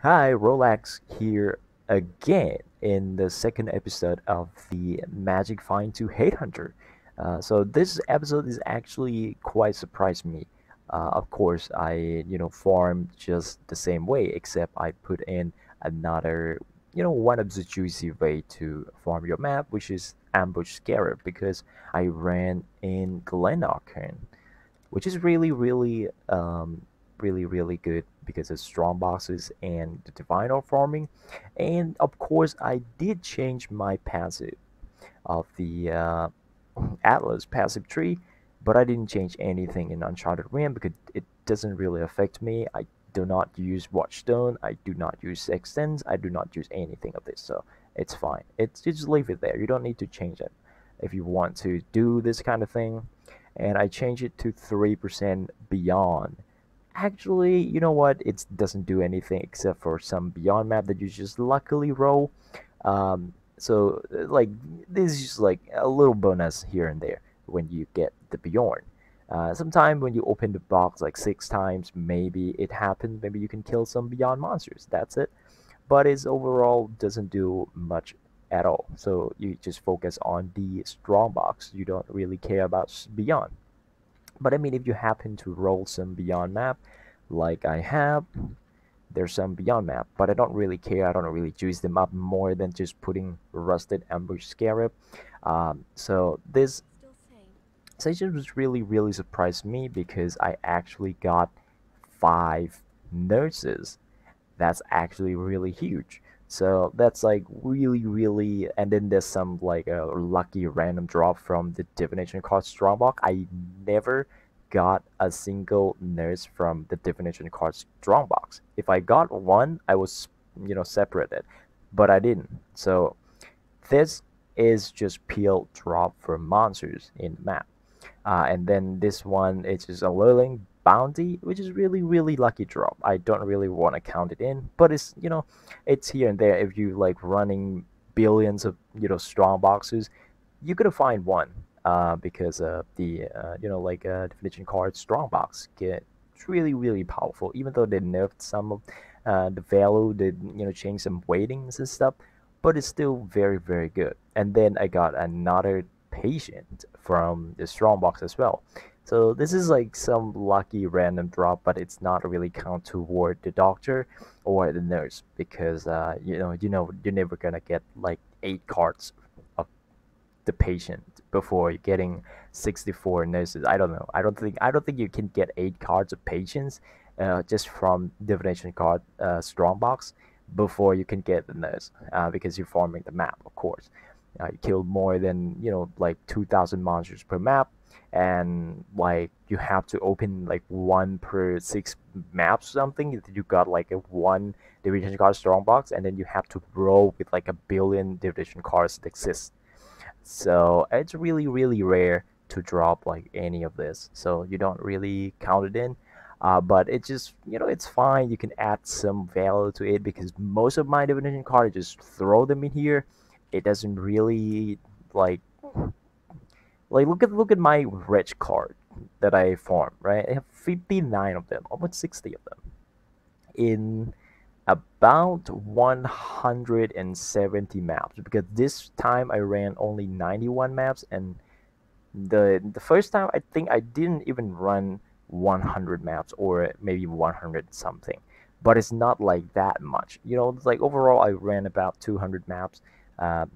Hi, Rolex here again in the second episode of the Magic Find to Hate Hunter. So this episode is actually quite surprised me. Of course, I farm just the same way, except I put in another one of the juicy way to farm your map, which is ambush scarab because I ran in Glenarchan, which is really good because of strong boxes and the divine orb farming. And of course, I did change my passive of the Atlas passive tree, but I didn't change anything in Uncharted Rim because it doesn't really affect me. I do not use Watchstone, I do not use Extends, I do not use anything of this, so it's fine. It's you just leave it there. You don't need to change it if you want to do this kind of thing. And I change it to 3% beyond. Actually, you know what? It doesn't do anything except for some beyond map that you just luckily roll. Like this is just like a little bonus here and there when you get the beyond. Sometimes when you open the box like 6 times, maybe it happens. Maybe you can kill some beyond monsters. That's it. But it overall doesn't do much at all. So you just focus on the strong box. You don't really care about beyond. But I mean, if you happen to roll some beyond map, like I have, there's some beyond map, but I don't really care. I don't really juice them up more than just putting rusted ambush scarab. So this session was really surprised me because I actually got 5 nurses. That's actually really huge. So that's like really, and then there's some like a lucky random drop from the divination card strongbox. I never got a single nurse from the divination card strongbox. If I got one, I was separated, but I didn't. So this is just peel drop for monsters in the map. And then this one is just a lurling bounty, which is really lucky drop. I don't really want to count it in, but it's it's here and there. If you like running billions of strong boxes, you could find one. Because the definition card strong box get it's really powerful. Even though they nerfed some of the value, they change some weightings and stuff, but it's still very good. And then I got another patient from the strong box as well. So this is like some lucky random drop, but it's not really count toward the doctor or the nurse because you're never gonna get like 8 cards of the patient before getting 64 nurses. I don't know. I don't think you can get 8 cards of patients just from divination card strong box before you can get the nurse because you're farming the map, of course. You kill more than like 2,000 monsters per map, and like you have to open like 1 per 6 maps or something. You got like a 1 divination card strong box, and then you have to roll with like a billion divination cards that exist. So it's really rare to drop like any of this, so you don't really count it in. But it just it's fine. You can add some value to it because most of my divination cards just throw them in here. It doesn't really like look at my rich card that I farm, right? I have 59 of them, almost 60 of them in about 170 maps because this time I ran only 91 maps, and the first time I think I didn't even run 100 maps or maybe 100 something, but it's not like that much. It's like overall I ran about 200 maps,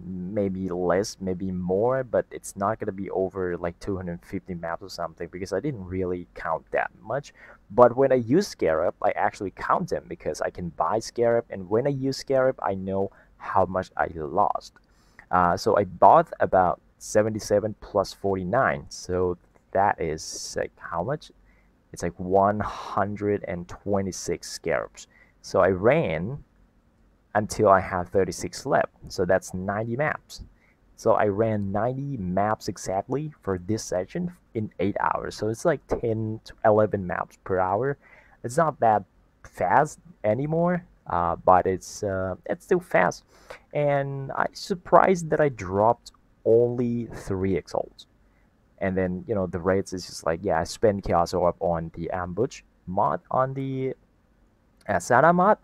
maybe less, maybe more, but it's not gonna be over like 250 maps or something because I didn't really count that much. But when I use Scarab, I actually count them because I can buy Scarab, and when I use Scarab, I know how much I lost. So I bought about 77 plus 49, so that is like how much? It's like 126 Scarabs. So I ran until I have 36 left. So that's 90 maps. So I ran 90 maps exactly for this session in 8 hours. So it's like 10 to 11 maps per hour. It's not that fast anymore, but it's still fast. And I'm surprised that I dropped only 3 exalts. And then the rates is just like, yeah, I spent chaos orb on the ambush mod on the Sana mod,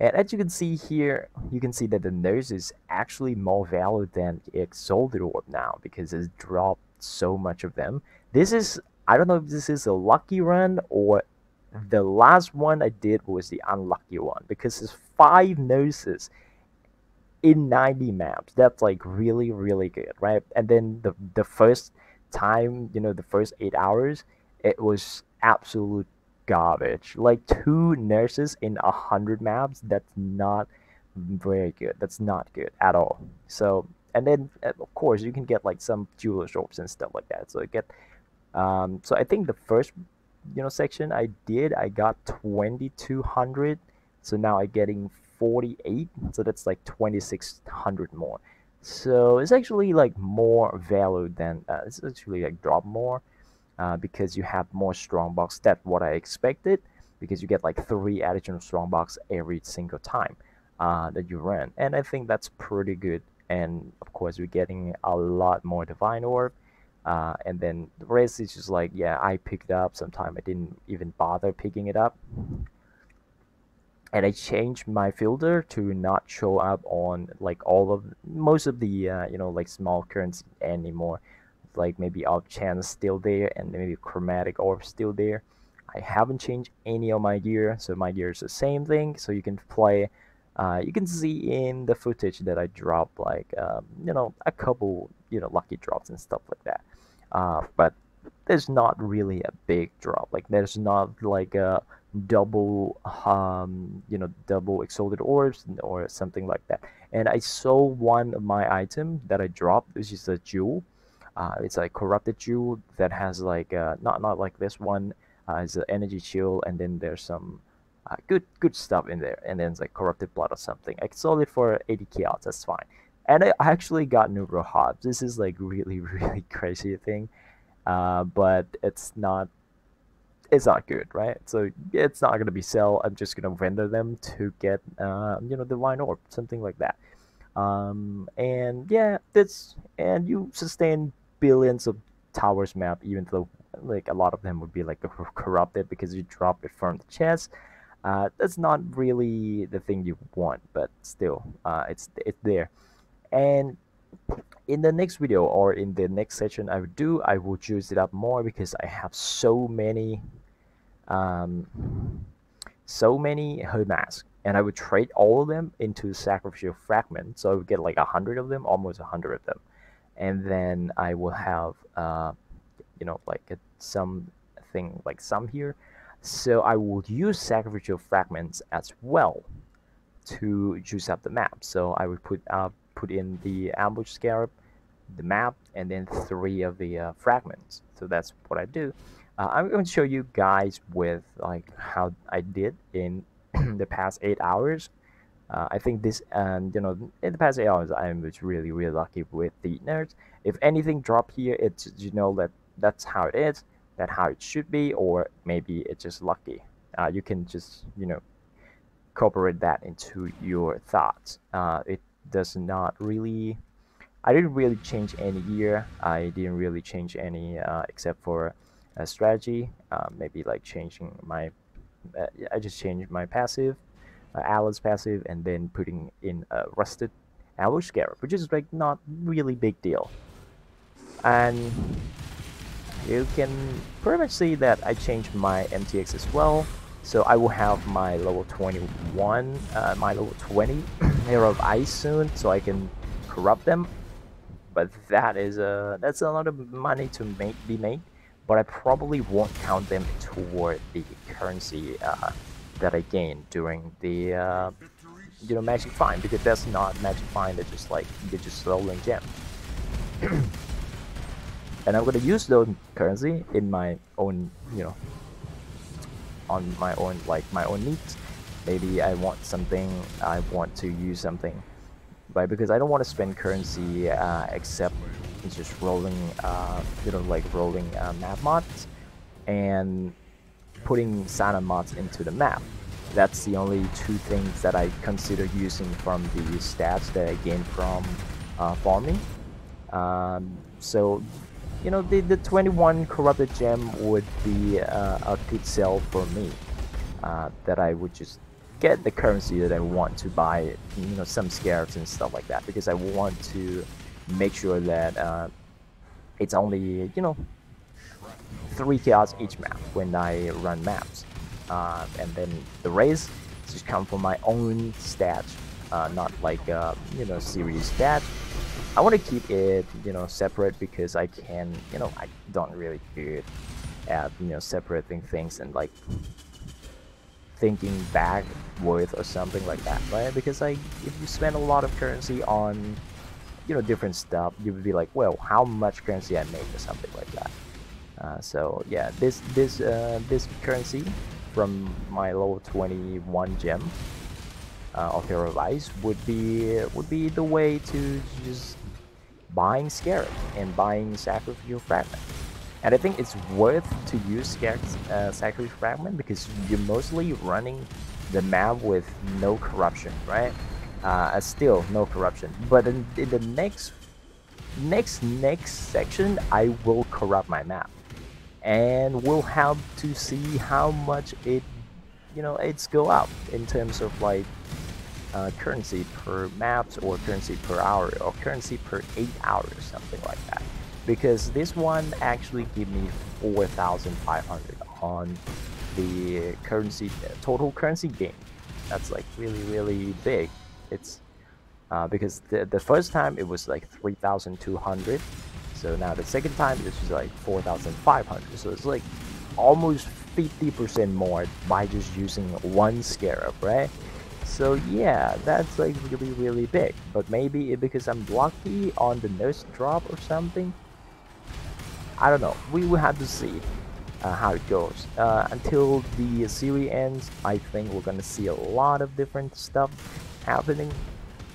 And as you can see here, you can see that the nurse is actually more valued than Exalted Orb now because it's dropped so much of them. This is, I don't know if this is a lucky run or the last one I did was the unlucky one because it's 5 nurses in 90 maps. That's like really, really good, right? And then the first time, the first 8 hours, it was absolute garbage. Like 2 nurses in 100 maps. That's not very good. That's not good at all. So, and then of course you can get like some jeweler shops and stuff like that. So I get, so I think the first, section I got 2200. So now I'm getting 48. So that's like 2600 more. So it's actually like more value than it's actually like drop more because you have more strongbox. That's what I expected because you get like 3 additional strongbox every single time that you run, and I think that's pretty good. And of course, we're getting a lot more divine orb. And then the rest is just like, yeah, I picked up. Sometimes I didn't even bother picking it up. And I changed my filter to not show up on like most of the like small currency anymore. Like maybe off chance still there and maybe chromatic orb still there. I haven't changed any of my gear, so my gear is the same thing. So you can play. You can see in the footage that I dropped like a couple lucky drops and stuff like that. But there's not really a big drop. Like there's not like a double double exalted orbs or something like that. And I saw one of my item that I dropped, which is a jewel. It's a corrupted jewel that has like not like this one. It's an energy shield, and then there's some good stuff in there, and then it's like corrupted blood or something. I sold it for 80k odds. That's fine. And I actually got neutral hops. This is like really really crazy thing, but it's not good, right? So it's not gonna be sell. I'm just gonna render them to get the wine orb, something like that. And yeah, and you sustain billions of towers map, even though like a lot of them would be like corrupted because you drop it from the chest. That's not really the thing you want, but still, it's there. And in the next video or in the next session I will juice it up more because I have so many her masks, and I would trade all of them into sacrificial fragments, so I would get like 100 of them, almost 100 of them, and then I will have like something like some here. So I will use sacrificial fragments as well to juice up the map. So I would put in the ambush scarab, the map, and then 3 of the fragments. So that's what I do. I'm going to show you guys with like how I did in the past 8 hours. I think this, and in the past 8 hours I was really lucky with the nerds. If anything drop here, it's that's how it is, that's how it should be, or maybe it's just lucky. You can just incorporate that into your thoughts. It does not really. I didn't really change any gear. I didn't really change any except for strategy. Maybe like changing my. I just changed my passive, Alice passive, and then putting in a rusted ambush scarab, which is like not really big deal. And you can pretty much see that I changed my MTX as well. So I will have my level 21, my level 20 Hero of Ice soon, so I can corrupt them. But that's a lot of money to be made. But I probably won't count them toward the currency that I gained during the magic find, because that's not magic find. They're just rolling gems. And I'm gonna use those currency in my own, on my own, like my own needs. Maybe I want something, I want to use something, but because I don't want to spend currency except it's just rolling, rolling map mods and putting Sana mods into the map. That's the only 2 things that I consider using from the stats that I gain from farming. So the 21 corrupted gem would be a good sell for me, that I would just get the currency that I want to buy, some scarabs and stuff like that, because I want to make sure that it's only, 3 chaos each map when I run maps. And then the raise just come from my own stats, not like, series stats. I want to keep it, separate, because I can, I don't really good at, separating things and like thinking backward or something like that, right? Because like if you spend a lot of currency on, different stuff, you would be like, well, how much currency I make or something like that. So yeah, this currency from my level 21 gem of Hero Vice would be the way to just buying Scarab and buying Sacrificial Fragment. And I think it's worth to use Sacrificial Fragment because you're mostly running the map with no corruption, right? Still no corruption. But in the next section, I will corrupt my map, and we'll have to see how much it's go up in terms of like currency per maps, or currency per hour, or currency per 8 hours, something like that. Because this one actually give me 4,500 on the currency total currency gain. That's like really big. It's because the first time it was like 3,200, so now the second time it's just like 4,500. So it's like almost 50% more by just using one Scarab, right? So yeah, that's like really big. But maybe because I'm lucky on the nurse drop or something, I don't know. We will have to see how it goes. Until the series ends, I think we're gonna see a lot of different stuff happening.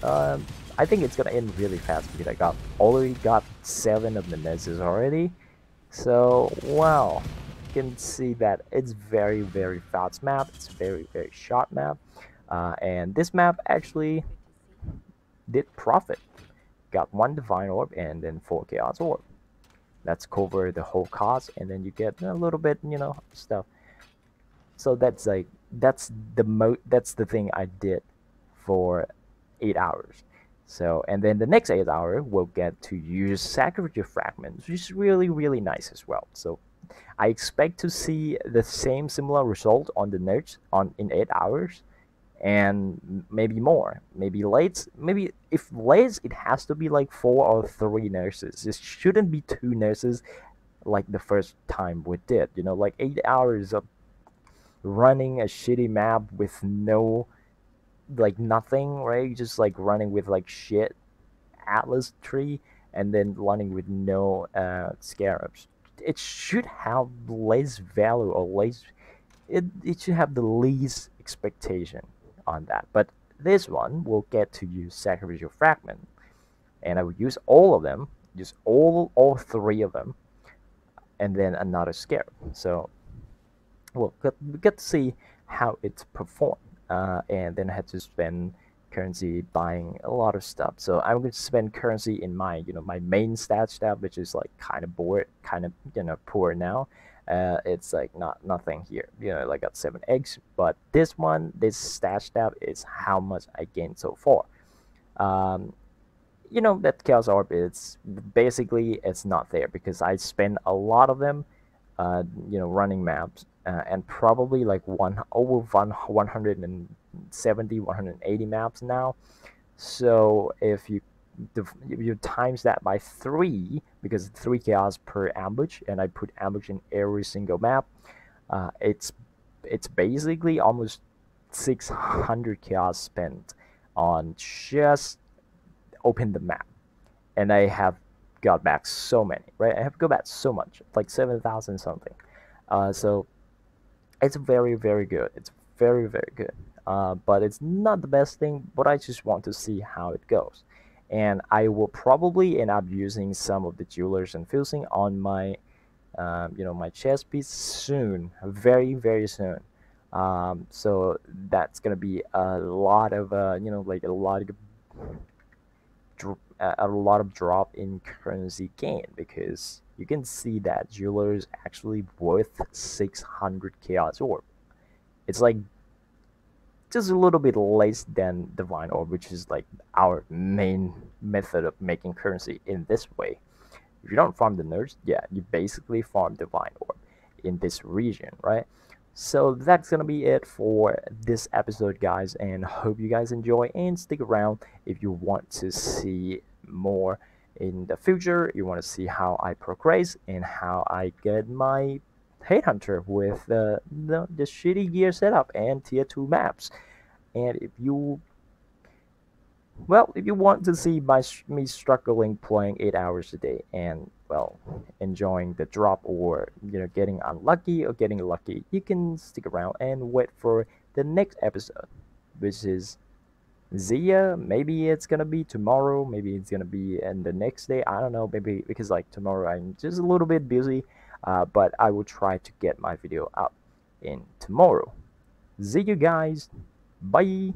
I think it's gonna end really fast because I already got 7 of the nurses already. So wow, you can see that it's very fast map. It's very short map, and this map actually did profit. Got 1 divine orb and then 4 chaos orb. That's cover the whole cost, and then you get a little bit, stuff. So that's like that's the thing I did for 8 hours. So, and then the next 8 hour we'll get to use sacrificial fragments, which is really nice as well. So I expect to see the similar result on the nerds in 8 hours, and maybe more, maybe late. Maybe if late, it has to be like 4 or 3 nurses. It shouldn't be 2 nurses like the first time we did. Like 8 hours of running a shitty map with no, like, nothing, right? Just like running with like shit atlas tree, and then running with no scarabs. It should have less value, or less, it should have the least expectation on that. But this one will get to use sacrificial fragment, and I will use all of them, just all 3 of them, and then another scarab. So we'll get to see how it's performed. And then I had to spend currency buying a lot of stuff. So I'm going to spend currency in my my main stat stuff, which is like kind of poor now. It's like nothing here. Like got 7 eggs, but this stat stuff is how much I gained so far. That chaos orb, it's basically it's not there because I spend a lot of them running maps, and probably like over 170 180 maps now. So if you times that by 3, because 3 chaos per ambush, and I put ambush in every single map, it's basically almost 600 chaos spent on just open the map, and I have got back so many, right? I have got back so much, like 7,000 something. So it's very good. It's very good. But it's not the best thing. But I just want to see how it goes, and I will probably end up using some of the jewelers and fusing on my, my chest piece soon, very soon. So that's gonna be a lot of, like a lot of drop in currency gain, because you can see that jeweler is actually worth 600 chaos orb. It's like just a little bit less than divine orb, which is like our main method of making currency in this way. If you don't farm the nerds, yeah, you basically farm divine orb in this region, right? So that's gonna be it for this episode, guys, and hope you guys enjoy and stick around if you want to see more in the future. You want to see how I progress and how I get my hate hunter with the shitty gear setup and tier 2 maps. And if you, well, if you want to see me struggling playing 8 hours a day and, well, enjoying the drop, or getting unlucky or getting lucky, you can stick around and wait for the next episode, which is Zia. Maybe it's gonna be tomorrow, maybe it's gonna be in the next day, I don't know, maybe, because like tomorrow I'm just a little bit busy, but I will try to get my video out in tomorrow. See you guys, bye.